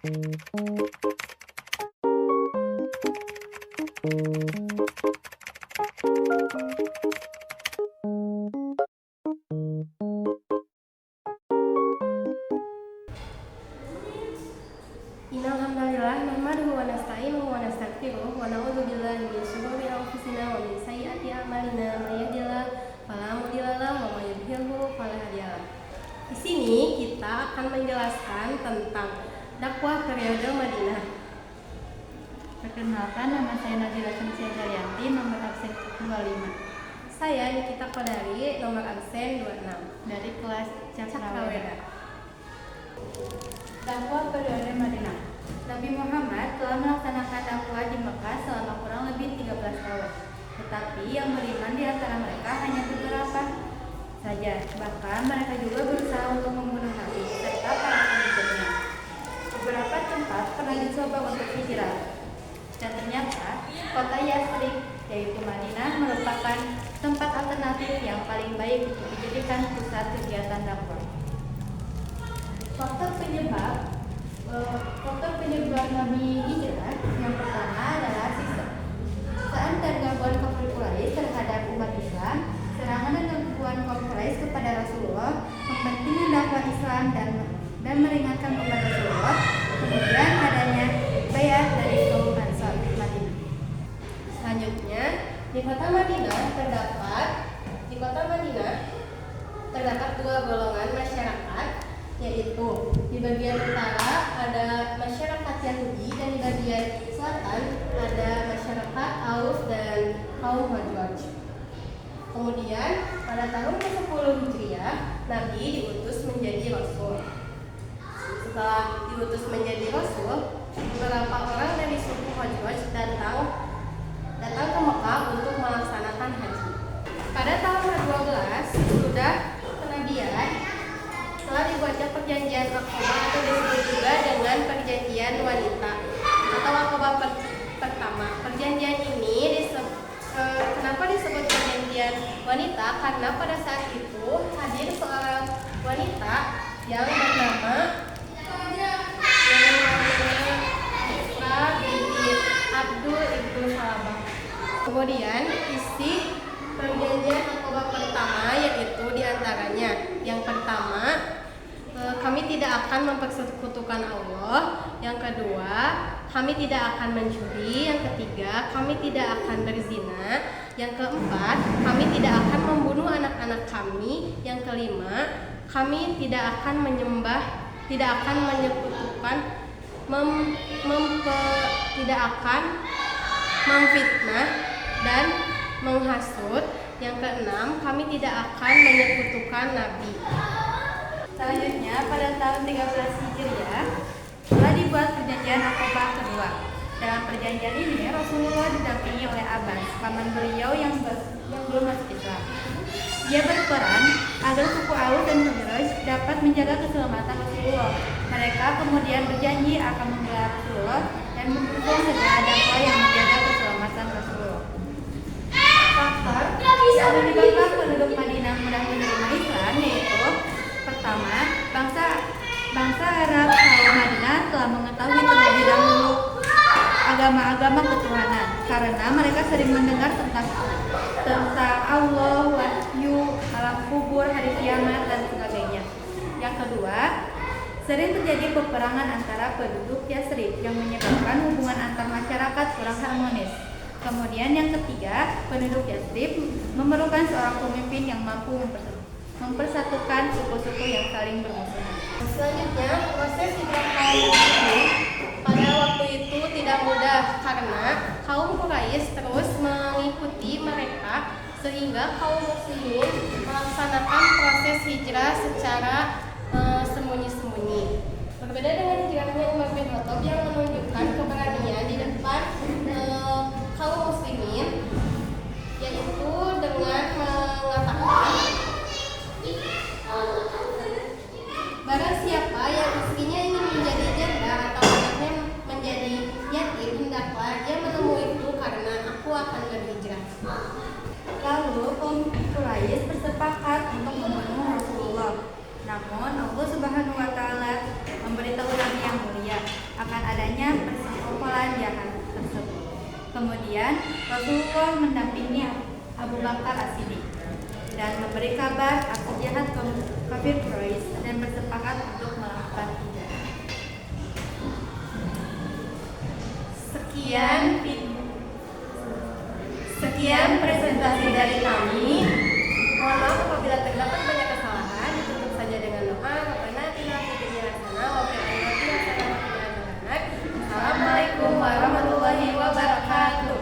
Innal hamdalillah nahmaduhu wa nasta'inuhu wa nastaghfiruh wa na'udzu billahi min shururi anfusina wa min sayyiati a'malina may yahdihillahu fala mudilla lahu wa may yudhlilhu fala hadiya lahu. Di sini kita akan menjelaskan tentang dakwah periode Madinah. Perkenalkan, nama saya Nadira Syamsia Daryanti, nomor absen 25 Saya Nikita Kodari, nomor absen 26 dari kelas Cakraweda. Cakraweda. Dakwah periode Madinah. Nabi Muhammad telah melaksanakan dakwah di Mekah selama kurang lebih 13 tahun. Tetapi yang beriman di antara mereka hanya beberapa saja. Bahkan mereka juga berusaha untuk membunuh Nabi serta para pengikutnya. Beberapa tempat pernah dicoba untuk hijrah. Dan ternyata kota Yathrib, yaitu Madinah, merupakan tempat alternatif yang paling baik untuk dijadikan pusat kegiatan dakwah. Faktor penyebab Nabi hijrah yang pertama adalah siksaan dan gangguan kafir Quraisy terhadap umat Islam, serangan dan gangguan kaum Quraisy kepada Rasulullah, kepentingan dakwah Islam dan meringankan beban Rasulullah, kemudian adanya baiat dari kaum Ansar Madinah. Selanjutnya, di kota Madinah terdapat dua golongan masyarakat, yaitu di bagian utara ada masyarakat Yahudi dan di bagian selatan ada masyarakat Aus dan kaum Khazraj. Kemudian pada tahun ke-10 Hijriah, Nabi diutus menjadi Rasul. Setelah diutus menjadi Rasul, beberapa orang dari suku Khazraj datang ke Mekah untuk melaksanakan haji. Pada tahun ke-12 sudah kenabian, telah dibuatnya perjanjian Aqabah atau disebut juga dengan perjanjian wanita atau Aqabah pertama. Perjanjian ini kenapa disebut perjanjian wanita? Karena pada saat itu hadir seorang wanita yang bernama Isra binti Abdul ibnu Salabah. Kemudian isi perjanjian Aqabah pertama yaitu diantaranya yang pertama, kami tidak akan mempersekutukan Allah. Yang kedua, kami tidak akan mencuri. Yang ketiga, kami tidak akan berzina. Yang keempat, kami tidak akan membunuh anak-anak kami. Yang kelima, kami tidak akan menyekutukan, tidak akan memfitnah dan menghasut. Yang keenam, kami tidak akan menyekutukan Nabi. Selanjutnya, pada tahun 13 Hijriah telah dibuat perjanjian Aqabah kedua. Dalam perjanjian ini, Rasulullah didampingi oleh Abbas, paman beliau yang belum masuk Islam. Dia berperan agar suku Aus dan Khazraj dapat menjaga keselamatan Rasulullah. Mereka kemudian berjanji akan membela Rasulullah dan mendukung segala dakwah yang menjaga keselamatan Rasulullah. Faktor yang menyebabkan penduduk Madinah mudah menerima Islam yaitu pertama, bangsa Arab kaum Madinah telah mengetahui terlebih dahulu agama-agama ketuhanan karena mereka sering mendengar tentang Allah, wahyu, alam kubur, hari kiamat dan sebagainya. Yang kedua, sering terjadi peperangan antara penduduk Yathrib yang menyebabkan hubungan antar masyarakat kurang harmonis. Kemudian yang ketiga, penduduk Yathrib memerlukan seorang pemimpin yang mampu mempersatukan suku-suku yang saling bermusuhan. Selanjutnya, proses hijrah kaum muslimin pada waktu itu tidak mudah karena kaum Quraisy terus mengikuti mereka sehingga kaum muslimin melaksanakan proses hijrah secara sembunyi-sembunyi. Berbeda dengan hijrahnya Umar bin Khattab yang menunjukkan keberanian di depan kaum muslimin, yaitu dengan mengatakan barang siapa yang istrinya ingin menjadi janda atau anaknya menjadi yatim, hendaklah dia menemuiku karena aku akan berhijrah. Lalu kaum Quraisy bersepakat untuk membunuh Rasulullah. Namun Allah Subhanahu wa taala memberitahu Kemudian Rasulullah mendampingi Abu Bakar As-Siddiq dan memberi kabar aksi jahat kafir Quraisy dan bersepakat untuk melakukan hijrah. Sekian presentasi dari kami. Mohon maaf apabila terdapat banyak kesalahan. Ditutup saja dengan doa. Rabbana atina fid dunya hasanah wa fil akhirati hasanah wa qina adzabannar. Assalamualaikum warahmatullahi wabarakatuh.